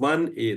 1A,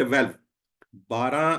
12, 12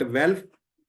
12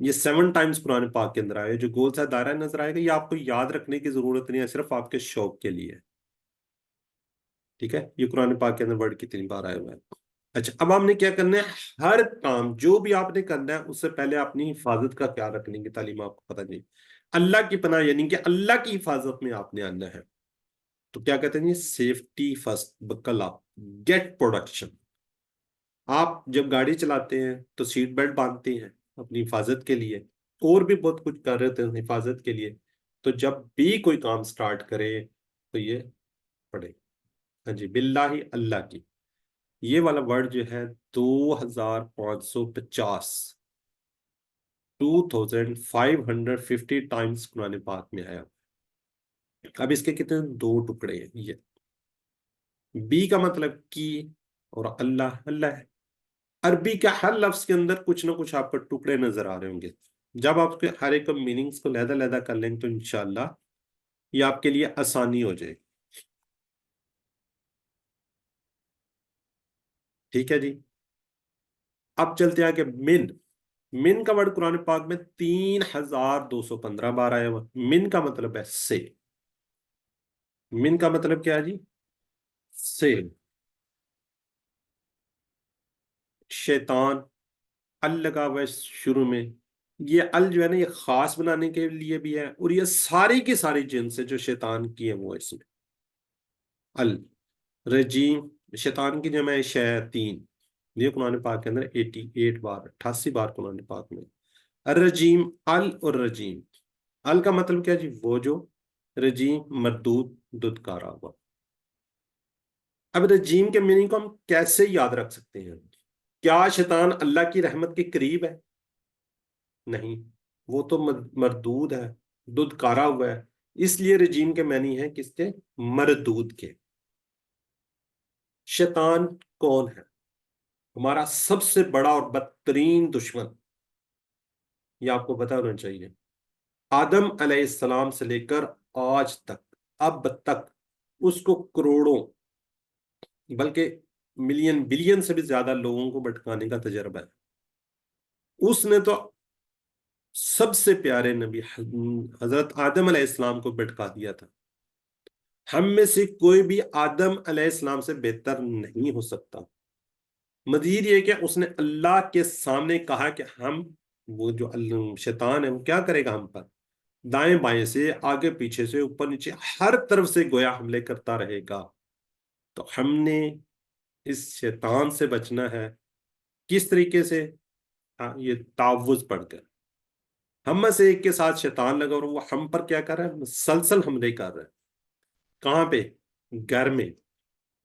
یہ 7 Times قرآن پاک کے اندر آئے. جو گول سا دائرہ نظر آئے گا یہ آپ کو یاد رکھنے کی ضرورت نہیں ہے, صرف آپ کے شوق کے لیے. ٹھیک ہے, یہ قرآن پاک کے اندر ورڈ کتنی بار آئے ہوئے ہیں. اچھا, اب ہم نے کیا کرنا ہے, ہر کام جو بھی آپ نے کرنا ہے اس سے پہلے اپنی حفاظت کا خیال رکھنے کی تعلیم آپ کو پتہ نہیں. اللہ کی پناہ یعنی کہ اللہ کی حفاظت میں آپ نے آنا ہے. تو کیا کہتے ہیں یہ سیفٹی فرسٹ, بکل اپ, گیٹ پروڈکشن. آپ جب گاڑی چلاتے ہیں تو سیٹ بیلٹ باندھتے ہیں اپنی حفاظت کے لیے, اور بھی بہت کچھ کر رہے تھے حفاظت کے لیے. تو جب بھی کوئی کام سٹارٹ کرے تو یہ پڑھے, ہاں جی, باللہ اللہ کی. یہ والا ورڈ جو ہے 2550 2550 ٹائمز قرآن پاک میں آیا. اب اس کے کتنے 2 ٹکڑے ہیں. یہ بی کا مطلب کی, اور اللہ اللہ ہے. عربی کا ہر لفظ کے اندر کچھ نہ کچھ آپ کو ٹکڑے نظر آ رہے ہوں گے. جب آپ کے ہر ایک میننگز کو علیحدہ علیحدہ کر لیں تو انشاءاللہ یہ آپ کے لیے آسانی ہو جائے. ٹھیک ہے جی. اب چلتے ہیں کہ من کا ورڈ قرآن پاک میں 3215 بار آیا ہوا. من کا مطلب ہے سے. من کا مطلب کیا ہے جی, سے. شیطان ال لگا ہوا ہے شروع میں. یہ ال جو ہے نا یہ خاص بنانے کے لیے بھی ہے, اور یہ ساری کی ساری جن سے جو شیطان کی ہے وہ اس میں ال. رجیم شیطان کی جمع ہے شیاطین. یہ قرآن پاک کے اندر 88 بار 88 بار قرآن پاک میں. الرجیم ال اور رجیم. ال کا مطلب کیا جی, وہ جو. رجیم مردود دودکارا ہوا. اب رجیم کے میننگ کو ہم کیسے یاد رکھ سکتے ہیں؟ کیا شیطان اللہ کی رحمت کے قریب ہے؟ نہیں, وہ تو مردود ہے, دودکارا ہوا ہے. اس لیے رجیم کے معنی ہے کس کے, مردود کے. شیطان کون ہے؟ ہمارا سب سے بڑا اور بدترین دشمن. یہ آپ کو پتا ہونا چاہیے. آدم علیہ السلام سے لے کر آج تک, اب تک اس کو کروڑوں بلکہ ملین بلین سے بھی زیادہ لوگوں کو بھٹکانے کا تجربہ ہے. اس نے تو سب سے پیارے نبی حضرت آدم علیہ السلام کو بھٹکا دیا تھا. ہم میں سے کوئی بھی آدم علیہ السلام سے بہتر نہیں ہو سکتا. مزید یہ کہ اس نے اللہ کے سامنے کہا کہ ہم, وہ جو شیطان ہے وہ کیا کرے گا ہم پر, دائیں بائیں سے, آگے پیچھے سے, اوپر نیچے, ہر طرف سے گویا حملے کرتا رہے گا. تو ہم نے اس شیطان سے بچنا ہے. کس طریقے سے؟ یہ تعوذ پڑھ کر. ہم میں سے ایک کے ساتھ شیطان لگا اور وہ ہم پر کیا کر رہا ہے, مسلسل حملے کر رہا ہے. کہاں پہ؟ گھر میں.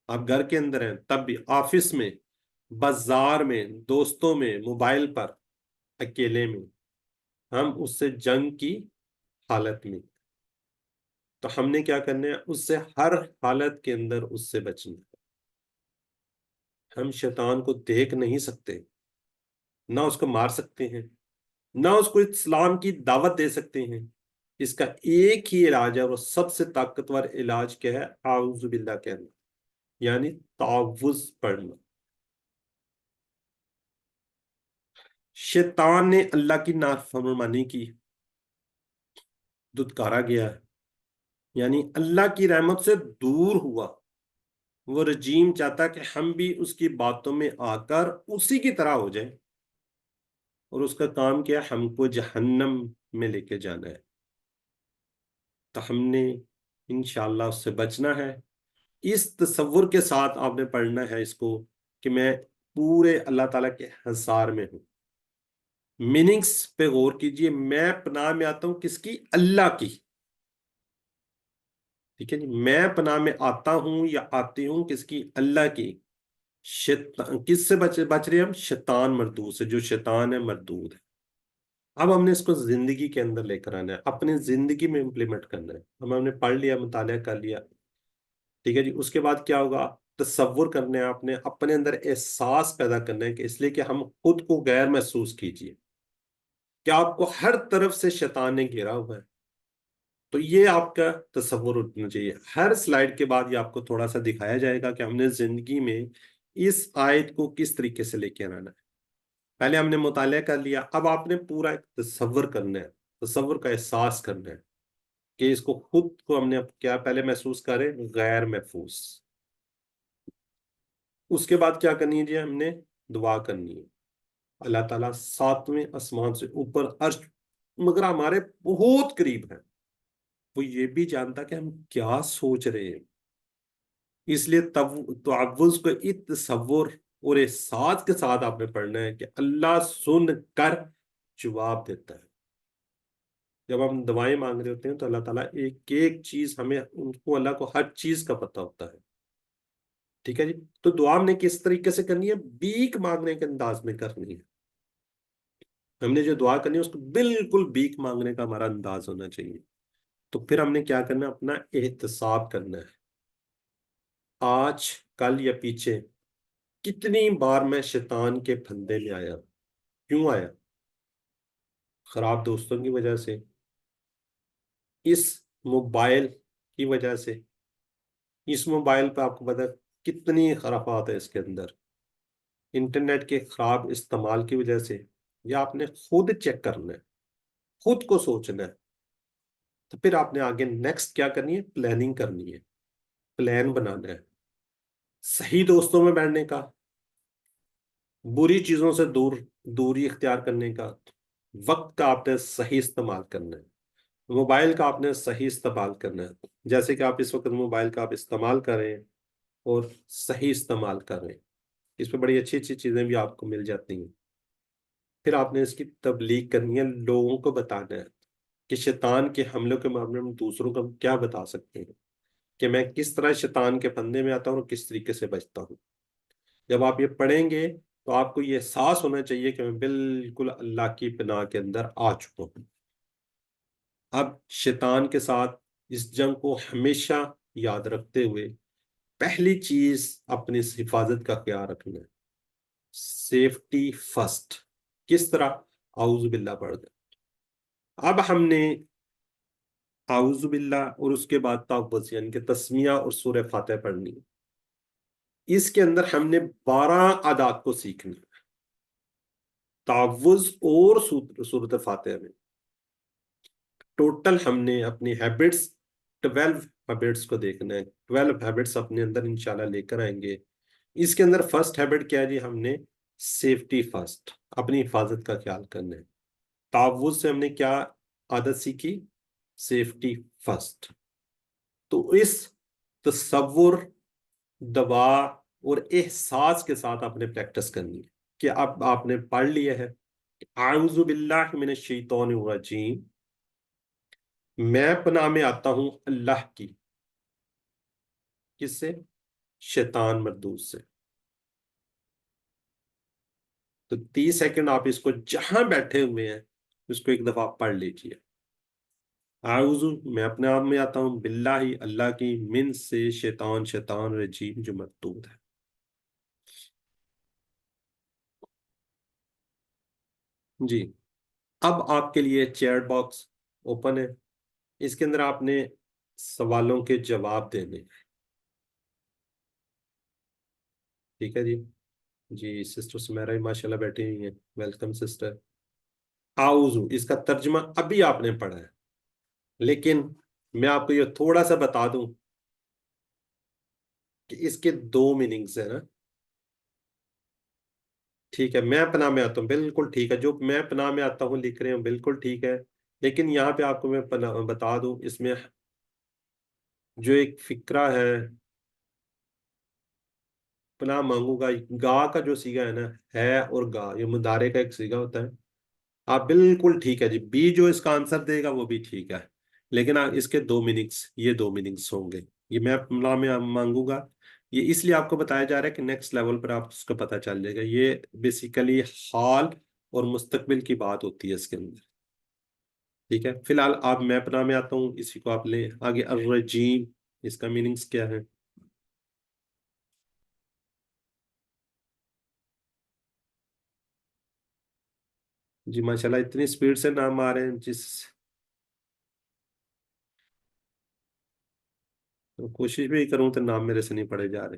آپ گھر کے اندر ہیں تب بھی, آفس میں, بازار میں, دوستوں میں, موبائل پر, اکیلے میں, ہم اس سے جنگ کی حالت میں. تو ہم نے کیا کرنا ہے, اس سے ہر حالت کے اندر اس سے بچنا ہے. ہم شیطان کو دیکھ نہیں سکتے, نہ اس کو مار سکتے ہیں, نہ اس کو اسلام کی دعوت دے سکتے ہیں. اس کا ایک ہی علاج ہے, اور سب سے طاقتور علاج کیا ہے, اعوذ باللہ کہنا, یعنی تعوذ پڑھنا. شیطان نے اللہ کی نافرمانی کی, دھتکارا گیا, یعنی اللہ کی رحمت سے دور ہوا. وہ رجیم چاہتا کہ ہم بھی اس کی باتوں میں آ کر اسی کی طرح ہو جائیں, اور اس کا کام کیا, ہم کو جہنم میں لے کے جانا ہے. تو ہم نے انشاءاللہ اس سے بچنا ہے. اس تصور کے ساتھ آپ نے پڑھنا ہے اس کو کہ میں پورے اللہ تعالیٰ کے حصار میں ہوں. میننگز پہ غور کیجئے. میں پناہ میں آتا ہوں کس کی, اللہ کی. ٹھیک ہے جی, میں پناہ میں آتا ہوں یا آتی ہوں کس کی, اللہ کی. کس سے بچ رہے ہم, شیطان مردود سے. جو شیطان ہے مردود ہے. اب ہم نے اس کو زندگی کے اندر لے کر آنا ہے, اپنی زندگی میں امپلیمنٹ کرنا ہے. ہم نے پڑھ لیا, مطالعہ کر لیا, ٹھیک ہے جی. اس کے بعد کیا ہوگا, تصور کرنا ہے آپ نے, اپنے اندر احساس پیدا کرنا ہے کہ اس لیے کہ ہم خود کو غیر محسوس کیجئے کہ آپ کو ہر طرف سے شیطان نے گھیرا ہوا ہے. تو یہ آپ کا تصور ہونا چاہیے. ہر سلائیڈ کے بعد یہ آپ کو تھوڑا سا دکھایا جائے گا کہ ہم نے زندگی میں اس آیت کو کس طریقے سے لے کے آنا ہے. پہلے ہم نے مطالعہ کر لیا، اب آپ نے پورا ایک تصور کرنا ہے، تصور کا احساس کرنا ہے کہ اس کو خود کو ہم نے اب کیا پہلے محسوس کریں، غیر محفوظ۔ اس کے بعد کیا کرنی ہے جی، ہم نے دعا کرنی ہے اللہ تعالیٰ ساتویں آسمان سے اوپر عرش مگر ہمارے بہت قریب ہے، وہ یہ بھی جانتا کہ ہم کیا سوچ رہے ہیں، اس لیے تعوذ کو اس تصور اور احساس کے ساتھ آپ نے پڑھنا ہے کہ اللہ سن کر جواب دیتا ہے۔ جب ہم دعائیں مانگ رہے ہوتے ہیں تو اللہ تعالیٰ ایک ایک چیز ہمیں، ان کو اللہ کو ہر چیز کا پتہ ہوتا ہے، ٹھیک ہے جی۔ تو دعا ہم نے کس طریقے سے کرنی ہے، بھیک مانگنے کے انداز میں کرنی ہے۔ ہم نے جو دعا کرنی ہے اس کو بالکل بھیک مانگنے کا ہمارا انداز ہونا چاہیے۔ تو پھر ہم نے کیا کرنا ہے، اپنا احتساب کرنا ہے، آج کل یا پیچھے کتنی بار میں شیطان کے پھندے میں آیا، کیوں آیا، خراب دوستوں کی وجہ سے، اس موبائل کی وجہ سے، اس موبائل پہ آپ کو پتا کتنی خرافات ہے اس کے اندر، انٹرنیٹ کے خراب استعمال کی وجہ سے، یا آپ نے خود چیک کرنا ہے، خود کو سوچنا ہے۔ تو پھر آپ نے آگے نیکسٹ کیا کرنی ہے، پلاننگ کرنی ہے، پلان بنانا ہے، صحیح دوستوں میں بیٹھنے کا، بری چیزوں سے دوری اختیار کرنے کا، وقت کا آپ نے صحیح استعمال کرنا ہے، موبائل کا آپ نے صحیح استعمال کرنا ہے، جیسے کہ آپ اس وقت موبائل کا آپ استعمال کریں اور صحیح استعمال کریں، اس پہ بڑی اچھی اچھی چیزیں بھی آپ کو مل جاتی ہیں۔ پھر آپ نے اس کی تبلیغ کرنی ہے، لوگوں کو بتانا ہے کہ شیطان کے حملوں کے معاملے میں دوسروں کو ہم کیا بتا سکتے ہیں، کہ میں کس طرح شیطان کے پندے میں آتا ہوں اور کس طریقے سے بچتا ہوں۔ جب آپ یہ پڑھیں گے تو آپ کو یہ احساس ہونا چاہیے کہ میں بالکل اللہ کی پناہ کے اندر آ چکا ہوں۔ اب شیطان کے ساتھ اس جنگ کو ہمیشہ یاد رکھتے ہوئے پہلی چیز اپنی حفاظت کا خیال رکھنا ہے، سیفٹی فرسٹ۔ کس طرح، اعوذ باللہ پڑھ دیں۔ اب ہم نے اعوذ باللہ اور اس کے بعد تعوذ یعنی کہ تسمیہ اور سورہ فاتحہ پڑھنی ہے۔ اس کے اندر ہم نے 12 عادات کو سیکھنا ہے، تعوذ اور سورۃ فاتحہ میں ٹوٹل ہم نے اپنی ہیبٹس 12 ہیبٹس کو دیکھنا ہے، 12 ہیبٹس اپنے اندر انشاءاللہ لے کر آئیں گے۔ اس کے اندر فرسٹ ہیبٹ کیا ہے جی، ہم نے سیفٹی فرسٹ، اپنی حفاظت کا خیال کرنا ہے۔ تعوذ سے ہم نے کیا عادت سیکھی، سیفٹی فرسٹ۔ تو اس تصور، دعا اور احساس کے ساتھ آپ نے پریکٹس کرنی ہے کہ اب آپ نے پڑھ لیا ہے اعوذ باللہ من الشیطان الرجیم، میں پناہ میں آتا ہوں اللہ کی، کس سے، شیطان مردود سے۔ تو 30 سیکنڈ آپ اس کو جہاں بیٹھے ہوئے ہیں اس کو ایک دفعہ پڑھ لیجئے، اعوذ میں اپنے آپ میں آتا ہوں، باللہ اللہ کی، من سے شیطان رجیم جو مردود ہے۔ جی، اب آپ کے لیے چیٹ باکس اوپن ہے، اس کے اندر آپ نے سوالوں کے جواب دینے، ٹھیک ہے جی۔ جی سسٹر سمیرا ماشاء اللہ بیٹھی ہوئی ہیں، ویلکم سسٹر۔ اعوذ اس کا ترجمہ ابھی آپ نے پڑھا ہے، لیکن میں آپ کو یہ تھوڑا سا بتا دوں کہ اس کے 2 میننگز ہیں نا، ٹھیک ہے، میں پناہ میں آتا ہوں، بالکل ٹھیک ہے، جو میں پناہ میں آتا ہوں لکھ رہے ہیں بالکل ٹھیک ہے، لیکن یہاں پہ آپ کو میں بتا دوں، اس میں جو ایک فکرہ ہے، پناہ مانگوں گا، گا کا جو سیگا ہے نا، ہے اور گا یہ مدارے کا ایک سیگا ہوتا ہے، آپ بالکل ٹھیک ہے جی، بی جو اس کا آنسر دے گا وہ بھی ٹھیک ہے، لیکن اس کے 2 میننگز، یہ 2 میننگز ہوں گے، یہ میں پناہ میں مانگوں گا، یہ اس لیے آپ کو بتایا جا رہا ہے کہ نیکسٹ لیول پر آپ اس کو پتہ چل جائے گا، یہ بیسیکلی حال اور مستقبل کی بات ہوتی ہے اس کے اندر، ٹھیک ہے۔ فی الحال آپ میں پناہ میں آتا ہوں، اسی کو آپ لیں آگے، الرجیم اس کا میننگز کیا ہے، جی ماشاءاللہ اتنی سپیڈ سے نام آ رہے ہیں، کوشش بھی کروں تو نام میرے سے نہیں پڑے جا رہے۔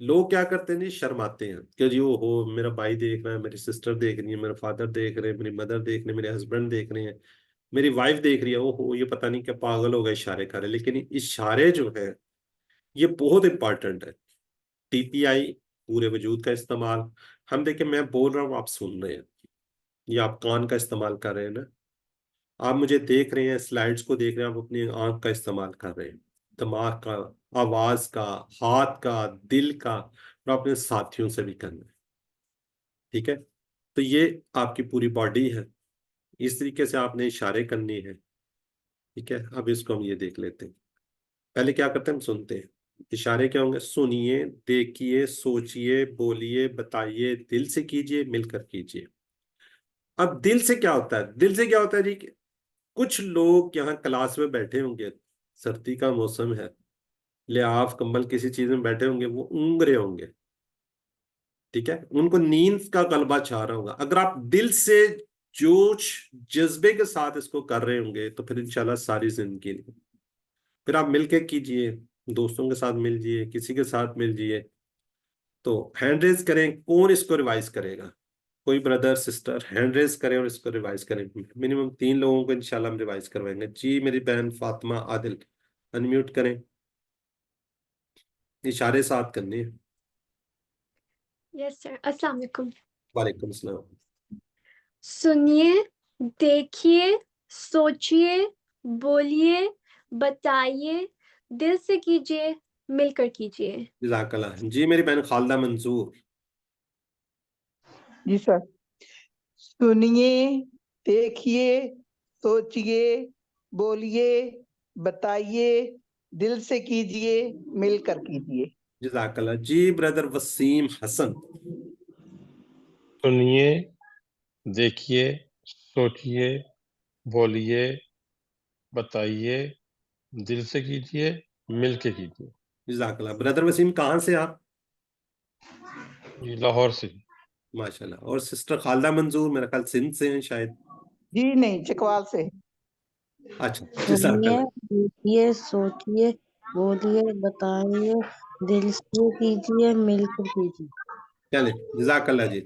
لوگ کیا کرتے ہیں جی، شرماتے ہیں کہ جی ہو میرا بھائی دیکھ رہا ہے، میری سسٹر دیکھ رہی ہے، میرا فادر دیکھ رہے ہیں، میری مدر دیکھ رہے ہیں، میرے ہسبینڈ دیکھ رہے ہیں، میری وائف دیکھ رہی ہے، او ہو یہ پتہ نہیں کیا پاگل ہو گئے اشارے کر رہے. لیکن اشارے جو ہے یہ بہت امپورٹنٹ ہے. ٹی پی آئی پورے وجود کا استعمال. ہم دیکھیں میں بول رہا ہوں آپ سن رہے ہیں، یہ آپ کان کا استعمال کر رہے ہیں نا، آپ مجھے دیکھ رہے ہیں، سلائڈز کو دیکھ رہے ہیں، آپ اپنی آنکھ کا استعمال کر رہے ہیں، دماغ کا، آواز کا، ہاتھ کا، دل کا، اور اپنے ساتھیوں سے بھی کرنا ہے. ٹھیک ہے، تو یہ آپ کی پوری باڈی ہے، اس طریقے سے آپ نے اشارے کرنے ہیں. ٹھیک ہے، اب اس کو ہم یہ دیکھ لیتے ہیں. پہلے کیا کرتے ہیں، ہم سنتے ہیں. اشارے کیا ہوں گے، سنیے، دیکھیے، سوچئے، بولیے، بتائیے، دل سے کیجئے، مل کر کیجئے. اب دل سے کیا ہوتا ہے، دل سے کیا ہوتا ہے جی، کچھ لوگ یہاں کلاس میں بیٹھے ہوں گے، سردی کا موسم ہے، لحاف کمبل کسی چیز میں بیٹھے ہوں گے، وہ اونگ رہے ہوں گے. ٹھیک ہے، ان کو نیند کا غلبہ چھا رہا ہوگا. اگر آپ دل سے جوش جذبے کے ساتھ اس کو کر رہے ہوں گے تو پھر انشاءاللہ ساری زندگی نہیں. پھر آپ مل کے کیجئے، دوستوں کے ساتھ مل جائیے، کسی کے ساتھ مل جائیے. تو ہینڈ ریز کریں، کون اس کو ریوائز کرے گا؟ کوئی بردر سسٹر ہینڈ ریز کریں اور اس کو ریوائز کریں. منیمم 3 لوگوں کو انشاءاللہ ہم ریوائز کروائیں گے. جی میری بہن فاطمہ عادل، انمیوٹ کریں، اشارے ساتھ کرنے ہیں. یس سر. السلام علیکم. وعلیکم السلام. سنیے، دیکھیے، سوچیے، بولیے، بتائیے، دل سے کیجیے، مل کر کیجیے. جزاک اللہ. جی میری بہن خالدہ منصور. جی سر. سنیے، دیکھیے، سوچئے، بولیے، بتائیے، دل سے کیجئے، مل کر کیجئے. جزاک اللہ. جی بردر وسیم حسن. سنیے، دیکھیے، سوچئے، بولیے، بتائیے، دل سے کیجئے، مل کے کیجئے. جزاک اللہ. بردر وسیم کہاں سے آپ؟ جی لاہور سے. ماشاءاللہ. اور سسٹر خالدہ منظور میرا خیال سندھ سے ہیں شاید. جی نہیں، چکوال سے. اچھا، جزاک سنیے، اللہ. دیکھیے، سوچیے، بولیے، بتائیے، دل سے کیجیے، مل کر کیجیے. چلے جزاک اللہ جی.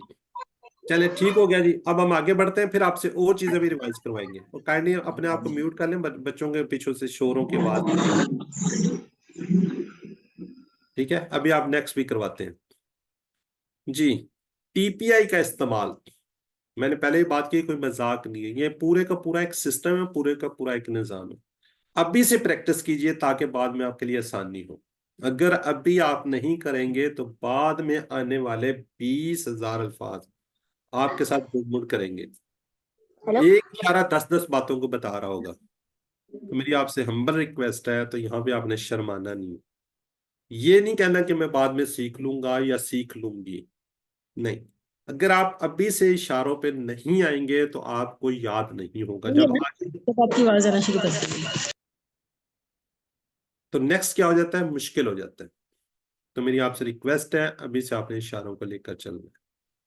چلے ٹھیک ہو گیا جی. اب ہم آگے بڑھتے ہیں، پھر آپ سے اور چیزیں بھی ریوائز کروائیں گے. اور کائنڈلی اپنے آپ کو میوٹ کر لیں، بچوں کے پیچھوں سے شوروں کی آواز. ٹھیک ہے، ابھی آپ نیکسٹ بھی کرواتے ہیں. جی ٹی پی آئی کا استعمال، میں نے پہلے ہی بات کی، کوئی مذاق نہیں ہے، یہ پورے کا پورا ایک سسٹم ہے، پورے کا پورا ایک نظام ہے. ابھی سے پریکٹس کیجئے تاکہ بعد میں آپ کے لیے آسانی ہو. اگر ابھی آپ نہیں کریں گے تو بعد میں آنے والے 20,000 الفاظ آپ کے ساتھ مڑ کریں گے. ایک اشارہ 10 باتوں کو بتا رہا ہوگا. تو میری آپ سے ہمبل ریکویسٹ ہے، تو یہاں پہ آپ نے شرمانا نہیں. یہ نہیں کہنا کہ میں بعد میں سیکھ لوں گا یا سیکھ لوں گی، نہیں. اگر آپ ابھی سے اشاروں پہ نہیں آئیں گے تو آپ کو یاد نہیں ہوگا. جب آپ کی آواز آنا شروع کر دیں گے. تو نیکسٹ کیا ہو جاتا ہے، مشکل ہو جاتا ہے. تو میری آپ سے ریکویسٹ ہے، ابھی سے آپ نے اشاروں کو لے کر چلنا ہے.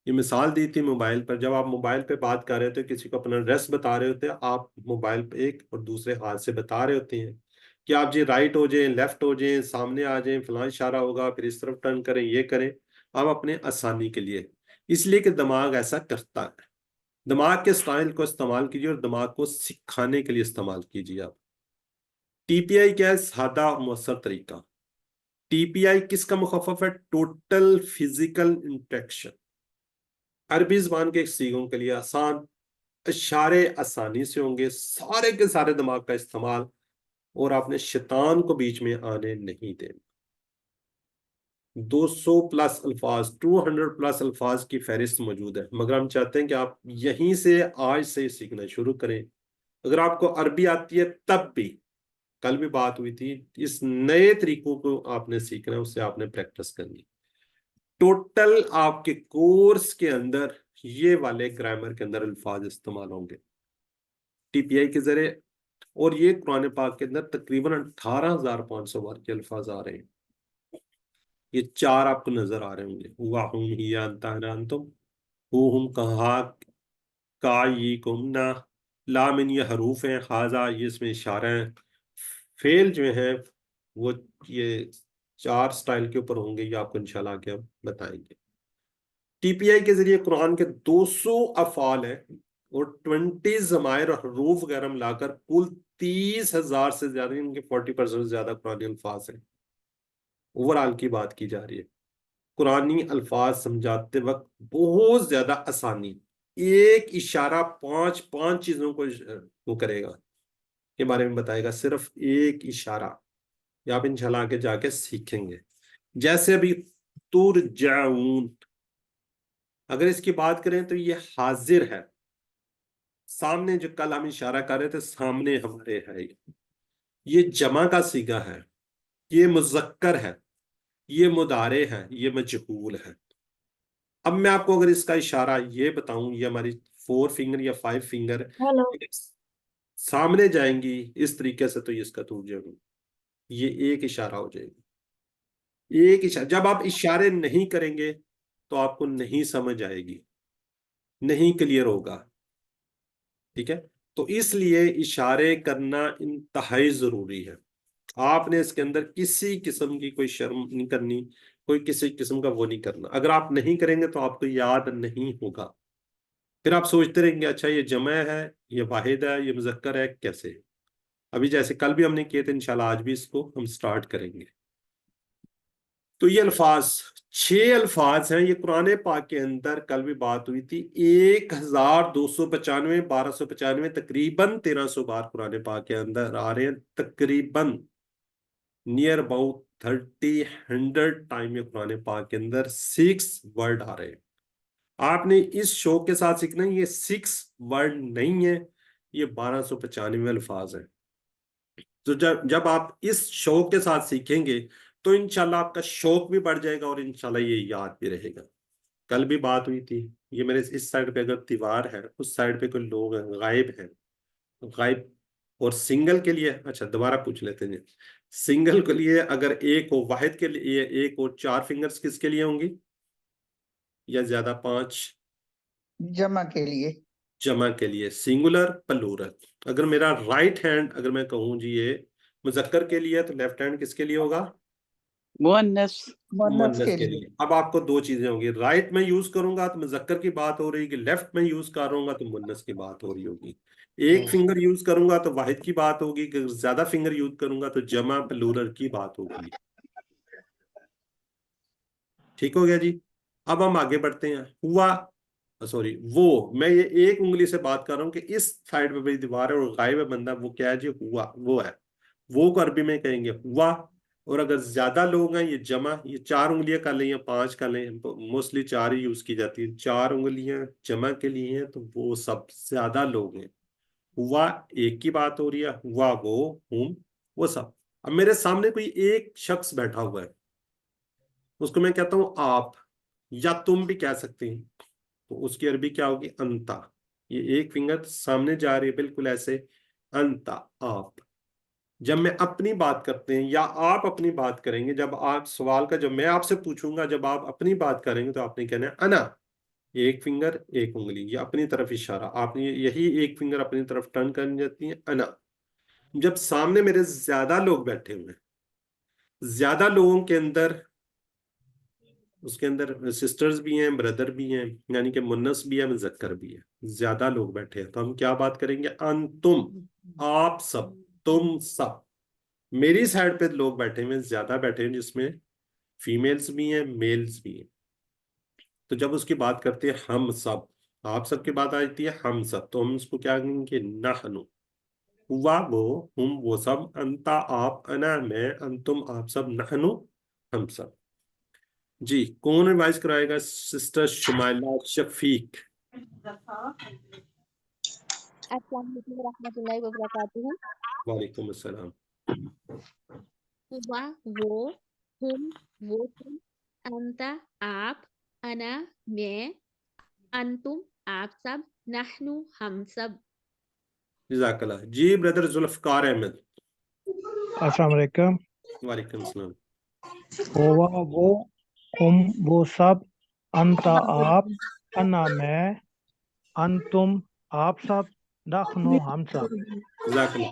یہ مثال دی تھی موبائل پر. جب آپ موبائل پہ بات کر رہے ہوتے، کسی کو اپنا ایڈریس بتا رہے ہوتے، آپ موبائل پہ ایک اور دوسرے ہاتھ سے بتا رہے ہوتے ہیں کہ آپ جی رائٹ ہو جائیں، لیفٹ ہو جائیں، سامنے آ جائیں، فلاں اشارہ ہوگا، پھر اس طرف ٹرن کریں، یہ کریں. آپ اپنے آسانی کے لیے، اس لیے کہ دماغ ایسا کرتا ہے. دماغ کے اسٹائل کو استعمال کیجیے اور دماغ کو سکھانے کے لیے استعمال کیجیے. آپ ٹی پی آئی کیا ہے، سادہ اور مؤثر طریقہ. ٹی پی آئی کس کا مخفف ہے، ٹوٹل فزیکل انٹریکشن. عربی زبان کے سیغوں کے لیے آسان، اشارے آسانی سے ہوں گے، سارے کے سارے دماغ کا استعمال، اور آپ نے شیطان کو بیچ میں آنے نہیں دینا. 200 پلس الفاظ، 200 پلس الفاظ کی فہرست موجود ہے، مگر ہم چاہتے ہیں کہ آپ یہیں سے آج سے سیکھنا شروع کریں. اگر آپ کو عربی آتی ہے تب بھی، کل بھی بات ہوئی تھی، اس نئے طریقوں کو آپ نے سیکھنا ہے، اس سے آپ نے پریکٹس کرنی. ٹوٹل آپ کے کورس کے اندر یہ والے گرامر کے اندر الفاظ استعمال ہوں گے ٹی پی آئی کے ذریعے. اور یہ قرآن پاک کے اندر تقریباً 18,500 بار کے الفاظ آ رہے ہیں. یہ 4 آپ کو نظر آ رہے ہوں گے، ہوا ہم ہی انتا انتم، ہو ہم کہا کا یہ کمنا، لامن یہ حروف ہیں، خاضہ یہ اس میں اشارہ ہیں، فعل جو ہیں وہ یہ 4 سٹائل کے اوپر ہوں گے، یہ آپ کو انشاءاللہ آگے ہم بتائیں گے۔ ٹی پی آئی کے ذریعے قرآن کے 200 افعال ہیں اور 20 ضمائر اور حروف وغیرہ ملا کر کل 30,000 سے زیادہ، ان کے 40% سے زیادہ قرآنی الفاظ ہیں۔ اوورآل کی بات کی جا رہی ہے، قرآنی الفاظ سمجھاتے وقت بہت زیادہ آسانی، ایک اشارہ 5 چیزوں کو وہ کرے گا کے بارے میں بتائے گا، صرف ایک اشارہ، یہ آپ انشاءاللہ آگے جا کے سیکھیں گے۔ جیسے ابھی ترجعون، اگر اس کی بات کریں تو یہ حاضر ہے، سامنے جو کل ہم اشارہ کر رہے تھے سامنے ہمارے ہے، یہ جمع کا صیغہ ہے، یہ مذکر ہے، یہ مضارع ہے، یہ مجہول ہے۔ اب میں آپ کو اگر اس کا اشارہ یہ بتاؤں، یہ ہماری 4 فنگر یا 5 فنگر سامنے جائیں گی اس طریقے سے، تو یہ اس کا ترجمہ، یہ ایک اشارہ ہو جائے گی، ایک اشارہ۔ جب آپ اشارے نہیں کریں گے تو آپ کو نہیں سمجھ آئے گی، نہیں کلیئر ہوگا، ٹھیک ہے؟ تو اس لیے اشارے کرنا انتہائی ضروری ہے۔ آپ نے اس کے اندر کسی قسم کی کوئی شرم نہیں کرنی، کوئی کسی قسم کا وہ نہیں کرنا۔ اگر آپ نہیں کریں گے تو آپ کو یاد نہیں ہوگا، پھر آپ سوچتے رہیں گے اچھا یہ جمع ہے، یہ واحد ہے، یہ مذکر ہے، کیسے؟ ابھی جیسے کل بھی ہم نے کیے تھے، انشاءاللہ آج بھی اس کو ہم سٹارٹ کریں گے۔ تو یہ الفاظ 6 الفاظ ہیں، یہ قرآن پاک کے اندر کل بھی بات ہوئی تھی، 1295 1295 تقریباً 1300 بار قرآن پاک کے اندر آ رہے ہیں، تقریباً نیئر اباؤٹ 100 ٹائم یہ قرآن پاک کے اندر 6 ورڈ آ رہے ہیں۔ آپ نے اس شوق کے ساتھ سیکھنا ہے، یہ 6 ورڈ نہیں ہے، یہ 1295 الفاظ ہیں۔ تو جب آپ اس شوق کے ساتھ سیکھیں گے تو انشاءاللہ آپ کا شوق بھی بڑھ جائے گا اور انشاءاللہ یہ یاد بھی رہے گا۔ کل بھی بات ہوئی تھی، یہ میرے اس سائڈ پہ اگر دیوار ہے، اس سائڈ پہ کوئی لوگ ہیں غائب ہیں، غائب اور سنگل کے لیے، اچھا دوبارہ پوچھ لیتے ہیں، سنگل کے لیے اگر ایک ہو، واحد کے لیے ایک ہو، 4 فنگرز کس کے لیے ہوں گی یا زیادہ 5؟ جمع کے لیے، جمع کے لیے سنگولر پلورل۔ اگر میرا رائٹ ہینڈ اگر میں کہوں جی یہ مذکر کے لیے تو لیفٹ ہینڈ کس کے لیے ہوگا؟ مؤنث مؤنث کے لیے۔ اب آپ کو 2 چیزیں ہوں گی، رائٹ میں یوز کروں گا تو مذکر کی بات ہو رہی ہے، لیفٹ میں یوز کروں گا تو مؤنث کی بات ہو رہی ہوگی۔ ایک فنگر یوز کروں گا تو واحد کی بات ہوگی، اگر زیادہ فنگر یوز کروں گا تو جمع پلورل کی بات ہوگی۔ ٹھیک ہو گیا جی؟ اب ہم آگے بڑھتے ہیں۔ ہوا، سوری وہ، میں یہ ایک انگلی سے بات کر رہا ہوں کہ اس سائڈ پہ بھئی دیوار ہے اور غائب ہے بندہ، وہ کیا ہے جی؟ ہوا، وہ ہے۔ وہ کو عربی میں کہیں گے ہوا، اور اگر زیادہ لوگ ہیں یہ جمع، یہ 4 انگلیاں کر لیں یا 5 کر لیں، موسٹلی 4 ہی یوز کی جاتی ہیں، 4 انگلیاں جمع کے لیے ہیں تو وہ سب زیادہ لوگ ہیں۔ ہوا ایک کی بات ہو رہی ہے، ہوا وہ، ہم وہ سب۔ اب میرے سامنے کوئی ایک شخص بیٹھا ہوا ہے، اس کو میں کہتا ہوں آپ، یا تم بھی کہہ سکتے ہیں، تو اس کی عربی کیا ہوگی؟ انتا۔ یہ ایک فنگر سامنے جا رہی ہے بالکل ایسے، انتا، آپ۔ جب میں اپنی بات کرتے ہیں یا آپ اپنی بات کریں گے، جب آپ سوال کا جب میں آپ سے پوچھوں گا، جب آپ اپنی بات کریں گے تو آپ نے کہنا ہے انا، ایک فنگر ایک انگلی، یہ اپنی طرف اشارہ، آپ نے یہی ایک فنگر اپنی طرف ٹرن کرنی جاتی ہے، انا۔ جب سامنے میرے زیادہ لوگ بیٹھے ہوئے ہیں، زیادہ لوگوں کے اندر، اس کے اندر سسٹرز بھی ہیں، بردر بھی ہیں، یعنی کہ مؤنث بھی ہے، مذکر بھی ہے، زیادہ لوگ بیٹھے ہیں، تو ہم کیا بات کریں گے؟ انتم، آپ سب، تم سب۔ میری سائڈ پہ لوگ بیٹھے ہوئے، زیادہ بیٹھے ہیں، جس میں فیمیلز بھی ہیں، میلز بھی ہیں۔ تو جب اس کی بات کرتے ہیں ہم سب، آپ سب کی بات آتی ہے ہم سب، تو ہم اس کو کیا کہیں گے؟ نحنو۔ ہوا وہ، ہم وہ سب، انتا آپ، انا میں، انتم آپ سب، نحنو ہم سب۔ جی کون ریوائز کرائے گا؟ سسٹر شمائلہ شفیق۔ السلام علیکم ورحمۃ اللہ وبرکاتہ۔ وعلیکم السلام۔ ہوا وہ، ہم وہ تم، انتا آپ، انا میں، انتم آپ سب، نحنو ہم سب۔ جزاک اللہ۔ جی بردر ذوالفقار احمد۔ السلام علیکم۔ وعلیکم السلام۔ ہوا وہ، ہم وہ سب، انتا آپ، انا میں، انتم آپ سب، نحنو ہم سب۔ جزاک اللہ۔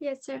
Yes, sir.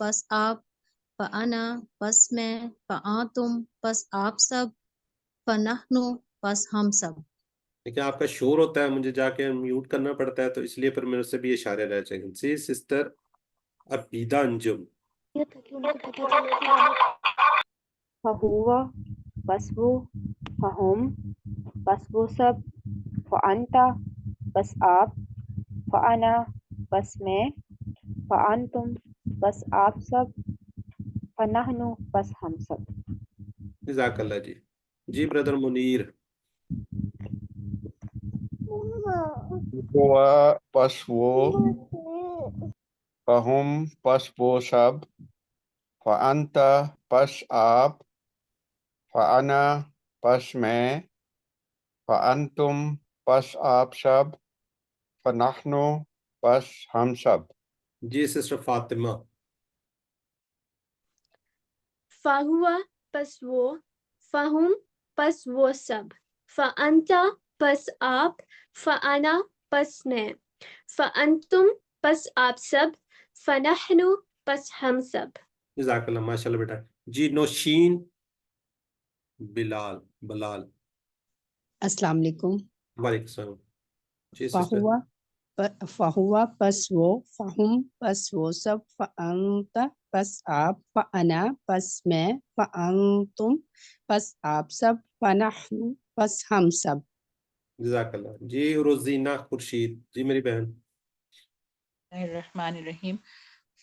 پس آپ فانا پس میں فانتم پس آپ سب فنحنو پس ہم سب. لیکن آپ کا شور ہوتا ہے، مجھے جا کے میوٹ کرنا پڑتا ہے، تو اس لیے پھر میرے سے بھی اشارے رہ جائیں گے. جی سسٹر عبیدہ انجم. فہوا پس وہ فہم پس وہ سب فانتا پس آپ فانا پس میں فانتم پس آپ سب فنحنو پس ہم سب. جزاک اللہ جی. جی بردر منیر. ہوا پس وہ فہم پس وہ سب فانت پس آپ فانا پس میں فانتم پس آپ سب فنحنو پس ہم سب. جی سسٹر فاطمہ. فہوا پس وہ فہم پس وہ سب فانتا پس آپ فانا پس میں فانتم پس آپ سب فنحنو پس ہم سب. جزاک اللہ. ماشاء اللہ بیٹا. جی نوشین بلال. السلام علیکم. وعلیکم السلام. جی سسٹر. فہوا پس وہ فہم پس وہ سب فانت پس آپ فانا پس میں فانتم پس آپ سب فنحن پس ہم سب. جزاک اللہ. جی روزینہ خورشید. جی میری بہن. الرحمن الرحیم.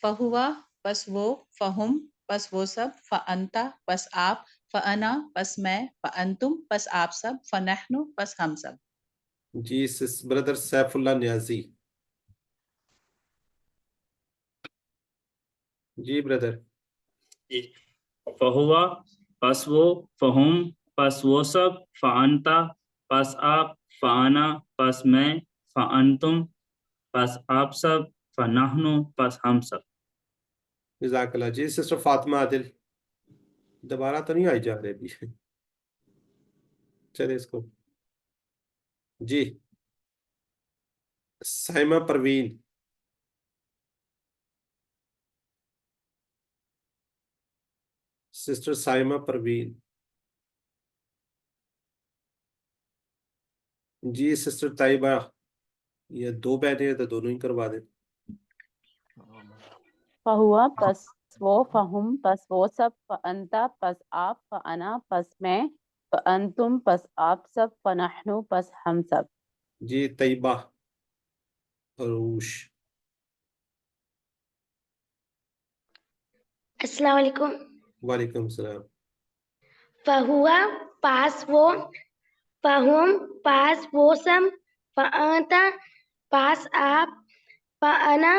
فہوا پس وہ فہم پس وہ سب فانتا پس آپ فانا پس میں فانتم پس آپ سب فنحنو پس ہم سب. جی بردر سیف اللہ نیازی. جی بردر. فہوا پس وہ فہم پس وہ سب فانتا پس آپ فانا پس میں فانتم پس آپ سب فنحنو پس ہم سب. جزاک اللہ. جی سسٹر فاطمہ عادل. دوبارہ تو نہیں آئی جا رہے ابھی. چلے اس کو. جی سائمہ پروین. سسٹر سائمہ پروین. جی سسٹر طیبہ. یہ دو بہنیں ہیں تو دونوں ہی کروا دیں. فہوا پس وہ فہم پس وہ سب فانتا پس آپ فانا پس میں فانتم پس آپ سب فنحنو پس ہم سب. جی طیبہ عروش. السلام علیکم. وعلیکم السلام. فہوا پاس وہ فہم پاس وہ سب فانتا پاس آپ فانا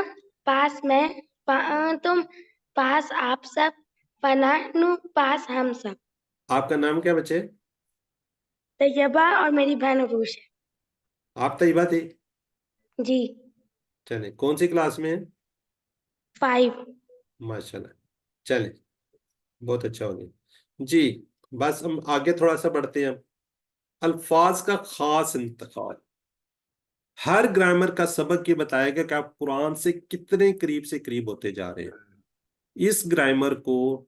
پاس میں فانتم پاس آپ سب فنحنو پاس ہم سب. آپ کا نام کیا بچے؟ طیبہ اور میری بہن عروش ہے. آپ طیبہ تھی؟ جی. چلیں کون سی کلاس میں ہیں؟ 5. ماشاء اللہ. چلیں بہت اچھا ہو گیا. جی بس ہم آگے تھوڑا سا بڑھتے ہیں. الفاظ کا خاص انتخاب. ہر گرامر کا سبق یہ بتائے گا کہ آپ قرآن سے کتنے قریب سے قریب ہوتے جا رہے ہیں. اس گرامر کو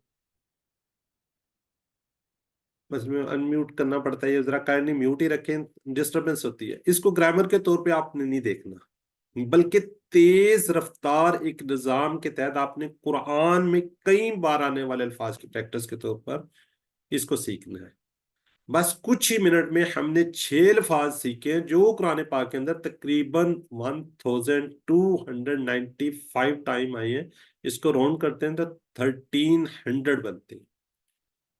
بس میں انمیوٹ کرنا پڑتا ہے، ذرا کائنڈلی میوٹ ہی رکھیں، ڈسٹربنس ہوتی ہے. اس کو گرامر کے طور پہ آپ نے نہیں دیکھنا، بلکہ تیز رفتار ایک نظام کے تحت آپ نے قرآن میں کئی بار آنے والے الفاظ کی پریکٹس کے طور پر اس کو سیکھنا ہے. بس کچھ ہی منٹ میں ہم نے 6 الفاظ سیکھے جو قرآن پاک کے اندر تقریباً 1295 ٹائم آئے ہیں. اس کو راؤنڈ کرتے ہیں تو 1300 بنتے ہیں.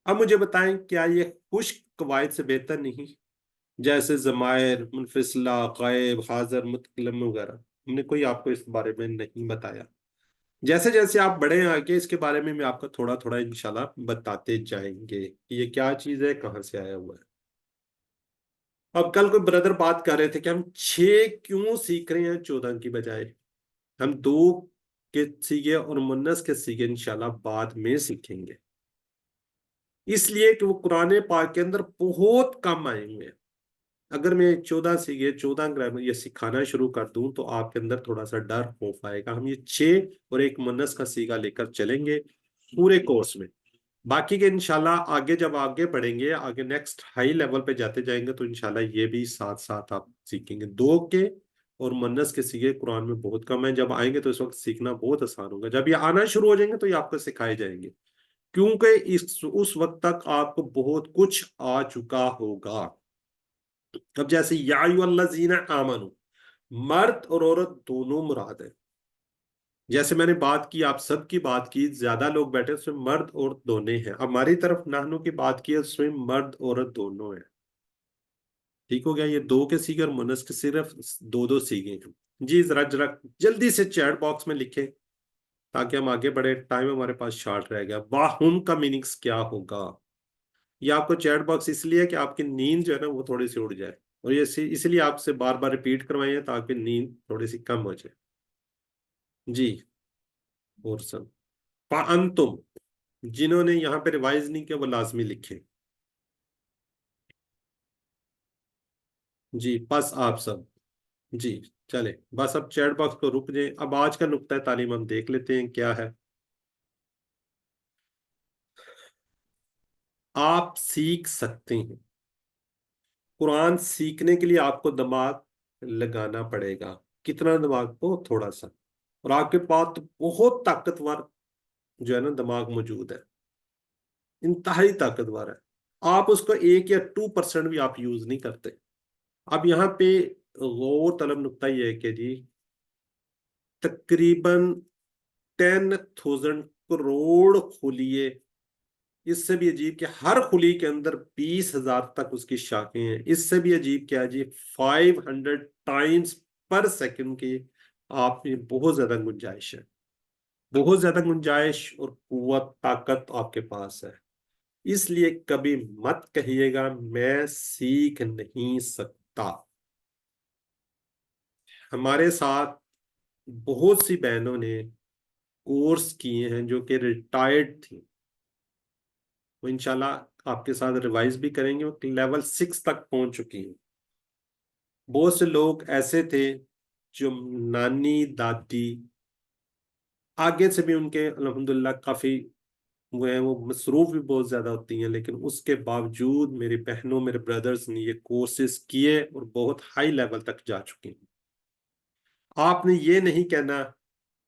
اب مجھے بتائیں کیا یہ خشک قواعد سے بہتر نہیں؟ جیسے ضمائر، منفصلہ، غائب، حاضر، متکلم وغیرہ. ہم نے کوئی آپ کو اس بارے میں نہیں بتایا. جیسے جیسے آپ بڑے ہیں آگے اس کے بارے میں آپ کو تھوڑا تھوڑا انشاءاللہ بتاتے جائیں گے کہ یہ کیا چیز ہے، کہاں سے آیا ہوا ہے. اب کل کوئی بردر بات کر رہے تھے کہ ہم 6 کیوں سیکھ رہے ہیں 14 کی بجائے. ہم 2 کے سیکھے اور منس کے سیکھے انشاءاللہ بعد میں سیکھیں گے، اس لیے کہ وہ قرآن پاک کے اندر بہت کم آئے ہوئے ہیں. اگر میں 14 سیکھے 14 گرامر یہ سکھانا شروع کر دوں تو آپ کے اندر تھوڑا سا ڈر خوف آئے گا. ہم یہ 6 اور ایک مونس کا سیگا لے کر چلیں گے پورے کورس میں. باقی کے انشاءاللہ آگے جب آگے بڑھیں گے, آگے نیکسٹ ہائی لیول پہ جاتے جائیں گے تو انشاءاللہ یہ بھی ساتھ ساتھ آپ سیکھیں گے. 2 کے اور مونس کے سیگے قرآن میں بہت کم ہیں. جب آئیں گے تو اس وقت سیکھنا بہت آسان ہوگا. جب یہ آنا شروع ہو جائیں گے تو یہ آپ کو سکھائے جائیں گے, کیونکہ اس وقت تک آپ کو بہت کچھ آ چکا ہوگا. اب جیسے یا ایھا الذین آمنو, مرد اور عورت دونوں مراد ہیں. جیسے میں نے بات کی, آپ سب کی بات کی, زیادہ لوگ بیٹھے اس میں مرد اور دونوں ہیں. ہماری طرف نحنو کی بات کی ہے, اس میں مرد عورت دونوں ہیں. ٹھیک ہو گیا. یہ 2 کے سیگے اور مونس کے صرف 2 سیگے ہیں. جی ذرا جلدی سے چیٹ باکس میں لکھیں تاکہ ہم آگے بڑھے. ٹائم ہمارے پاس شارٹ رہ گیا. واہم کا میننگز کیا ہوگا؟ یہ آپ کو چیٹ باکس اس لیے کہ آپ کی نیند جو ہے نا وہ تھوڑی سی اڑ جائے, اور یہ اس لیے آپ سے بار بار ریپیٹ کروائیں ہیں تاکہ نیند تھوڑی سی کم ہو جائے. جی اور سب فَأَنْتُمْ, جنہوں نے یہاں پہ ریوائز نہیں کیا وہ لازمی لکھیں. جی پس آپ سب. جی چلے بس اب چیٹ باکس کو رک جائیں. اب آج کا نقطہ تعلیم ہم دیکھ لیتے ہیں کیا ہے. آپ سیکھ سکتے ہیں. قرآن سیکھنے کے لیے آپ کو دماغ لگانا پڑے گا. کتنا دماغ کو؟ تھوڑا سا. اور آپ کے پاس تو بہت طاقتور جو ہے نا دماغ موجود ہے, انتہائی طاقتور ہے. آپ اس کو 1 یا 2% بھی آپ یوز نہیں کرتے. اب یہاں پہ غور طلب نقطہ یہ ہے کہ جی تقریباً 10,000 کروڑ خلیے, اس سے بھی عجیب کہ ہر خلی کے اندر 20,000 تک اس کی شاخیں ہیں. اس سے بھی عجیب کیا جی 500 ٹائمز پر سیکنڈ کی آپ میں بہت زیادہ گنجائش ہے. بہت زیادہ گنجائش اور قوت طاقت آپ کے پاس ہے. اس لیے کبھی مت کہیے گا میں سیکھ نہیں سکتا. ہمارے ساتھ بہت سی بہنوں نے کورس کیے ہیں جو کہ ریٹائرڈ تھیں, وہ انشاءاللہ آپ کے ساتھ ریوائز بھی کریں گے. وہ لیول 6 تک پہنچ چکی ہیں. بہت سے لوگ ایسے تھے جو نانی دادی آگے سے بھی ان کے الحمدللہ کافی وہ ہیں, وہ مصروف بھی بہت زیادہ ہوتی ہیں, لیکن اس کے باوجود میری بہنوں میرے بردرز نے یہ کورسز کیے اور بہت ہائی لیول تک جا چکے ہیں. آپ نے یہ نہیں کہنا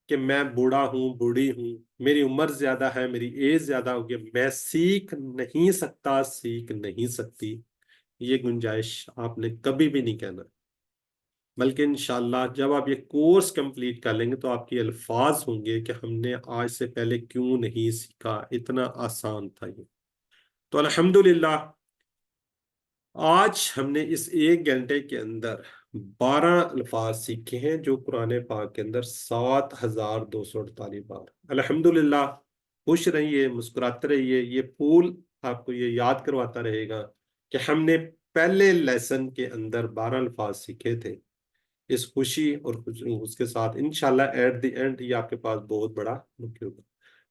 کہ میں بوڑھا ہوں بوڑھی ہوں, میری عمر زیادہ ہے, میری ایج زیادہ ہوگی, میں سیکھ نہیں سکتا سیکھ نہیں سکتی. یہ گنجائش آپ نے کبھی بھی نہیں کہنا. بلکہ انشاءاللہ جب آپ یہ کورس کمپلیٹ کر لیں گے تو آپ کے الفاظ ہوں گے کہ ہم نے آج سے پہلے کیوں نہیں سیکھا, اتنا آسان تھا یہ. تو الحمدللہ آج ہم نے اس 1 گھنٹے کے اندر 12 الفاظ سیکھے ہیں جو قرآن پاک کے اندر 7,248 بار. الحمدللہ خوش رہیے, مسکراتے رہیے. یہ پھول آپ کو یہ یاد کرواتا رہے گا کہ ہم نے پہلے لیسن کے اندر 12 الفاظ سیکھے تھے. اس خوشی اور اس کے ساتھ انشاءاللہ ایٹ دی اینڈ یہ آپ کے پاس بہت بڑا مکھی ہوگا.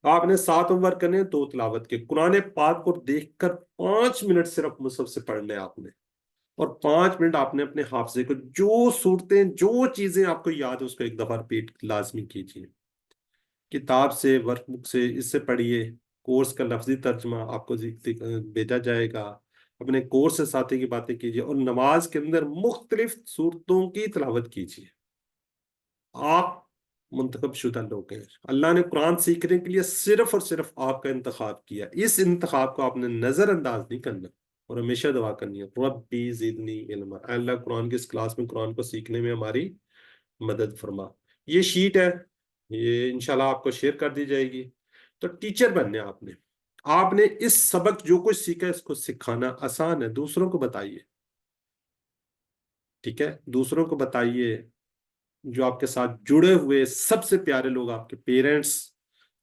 آپ نے 7 عمر کرنے 2 تلاوت کے. قرآن پاک کو دیکھ کر 5 منٹ صرف مصحف سے پڑھنے آپ نے, اور 5 منٹ آپ نے اپنے حافظے کو جو صورتیں جو چیزیں آپ کو یاد ہے اس کو ایک دفعہ ریپیٹ لازمی کیجیے. کتاب سے ورک بک سے اس سے پڑھیے. کورس کا لفظی ترجمہ آپ کو بھیجا جائے گا. اپنے کورس سے ساتھی کی باتیں کیجیے, اور نماز کے اندر مختلف صورتوں کی تلاوت کیجیے. آپ منتخب شدہ لوگ ہیں. اللہ نے قرآن سیکھنے کے لیے صرف اور صرف آپ کا انتخاب کیا. اس انتخاب کو آپ نے نظر انداز نہیں کرنا, اور ہمیشہ دعا کرنی ہے ربی زدنی علما, اللہ قرآن کی اس کلاس میں قرآن کو سیکھنے میں ہماری مدد فرما. یہ شیٹ ہے, یہ انشاءاللہ آپ کو شیئر کر دی جائے گی. تو ٹیچر بننے آپ نے اس سبق جو کچھ سیکھا اس کو سکھانا آسان ہے. دوسروں کو بتائیے, ٹھیک ہے, دوسروں کو بتائیے. جو آپ کے ساتھ جڑے ہوئے سب سے پیارے لوگ, آپ کے پیرنٹس,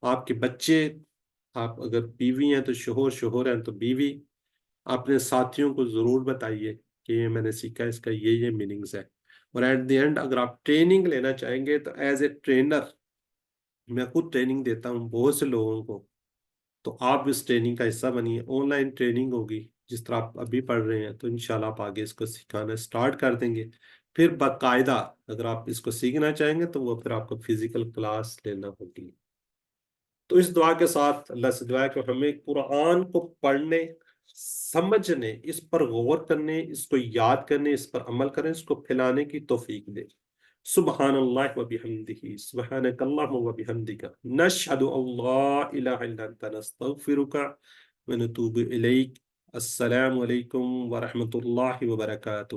آپ کے بچے, آپ اگر بیوی ہیں تو شوہر ہیں تو بیوی, اپنے ساتھیوں کو ضرور بتائیے کہ یہ میں نے سیکھا, اس کا یہ میننگز ہے. اور ایٹ دی اینڈ اگر آپ ٹریننگ لینا چاہیں گے تو ایز اے ٹرینر, میں خود ٹریننگ دیتا ہوں بہت سے لوگوں کو, تو آپ اس ٹریننگ کا حصہ بنیے. آن لائن ٹریننگ ہوگی, جس طرح آپ ابھی پڑھ رہے ہیں، تو انشاءاللہ آپ آگے اس کو سکھانا سٹارٹ کر دیں گے. پھر باقاعدہ اگر آپ اس کو سیکھنا چاہیں گے تو وہ پھر آپ کو فزیکل کلاس لینا ہوگی. تو اس دعا کے ساتھ اللہ سے دعا ہے کہ ہمیں قرآن کو پڑھنے، سمجھنے، اس پر غور کرنے، اس کو یاد کرنے، اس پر عمل کرنے، اس کو پھیلانے کی توفیق دے. سبحان اللہ و بحمدہ، سبحانک اللہم و بحمدک، نشہد ان لا الہ الا انت، نستغفرک و نتوب الیک. السلام علیکم ورحمۃ اللہ وبرکاتہ.